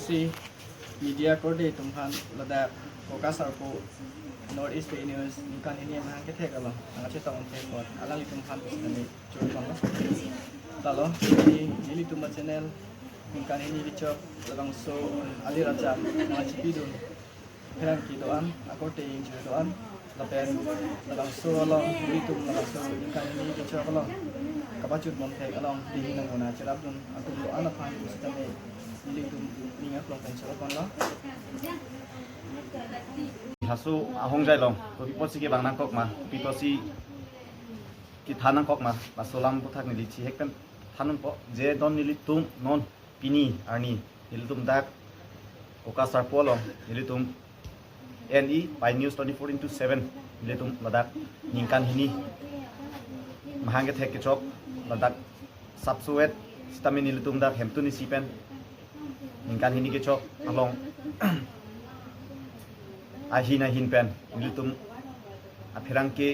si media kode tumhan lada fokus arpo North East News kan ini yang kita tek alo ang cita on tek kot alang itum han pos kami curi pang talo ini tuma channel kan ini dicok labang so ali raja na chipidun herang ki doan ako te ing doan lapen labang so alo ini tum labang so kan ini dicok alo kapacut mom tek along di nang una cerap dun aku doan apa pos kami ini tum ninga plong kan cerap lo hasu ahong jai long to piposi ke bang nangkok ma piposi ki thanang kok ma basolam puthak ni chi hekpen thanun po je don nili tum non pini arni nilitum dak okasar polo nilitum NE by news 24/7 nilitum ladak ningkan hini mahange thek ke chok ladak subsuet stamin nilitum dak hemtuni sipen ningkan hini ke chok along ahina hin pen nilitum aphirang ke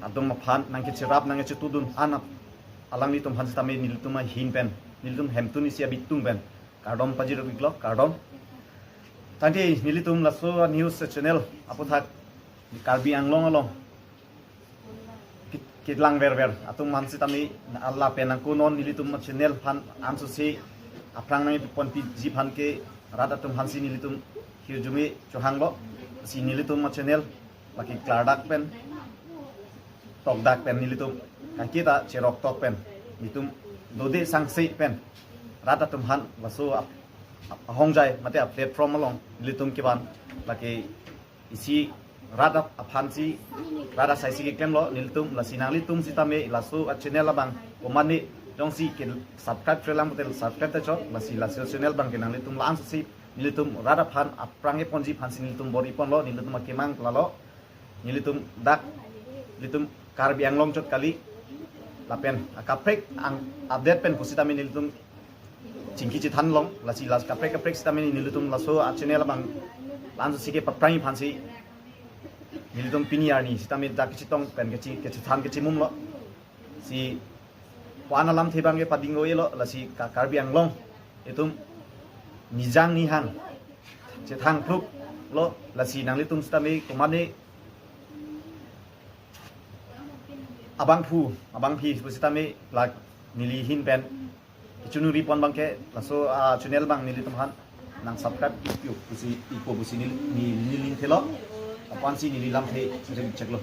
adom phan nang ke chirap nang ke tudun anap alang litum han stame nilitum hin pen nilitum hemtuni sia bitung pen kardom pajiro biglok kardom tadi nilitum laso news channel apothak karbi anglong along kitlang ver atung mansi tami alla penang kunon nilitum channel phan ansu si aprang nang pon pi ji phan ke radatum hansi nilitum hirjumi chohanglo si nilitum channel laki klardak pen tokdak pen nilitum kakita cherok tok pen nitum dode sangse pen radatum han laso hongjai mate platform along nilitum kiban laki isi rada aphansi rada saisi ke kemlo nilitum lasinang litum sitame laso channel abang komani dongsi ke subscribe trelang betel subscribe ta chok lasi channel bang kenang litum lang si nilitum rada phan aprange ponji phansi nilitum bori pon lo nilitum kemang lalo nilitum dak nilitum karbi anglong chot kali lapen akaprek ang update pen pusitami nilitum chingki chi than long lasi las kaprek sitami nilitum laso channel bang lansu sike paprangi phansi nilitum piniarni sitami dak chitong pen ke than ke chimum lo si wana lam thebang ke padingo elo lasi karbi anglong itum nijang nihang cethang pruk lo lasi nang litum stami kumane abang phi pusitami lag nili hin pen kichunu ripon bangke laso channel bang nilitum han nang subscribe ipu pusi nil thelo apansi nili lam the cheklo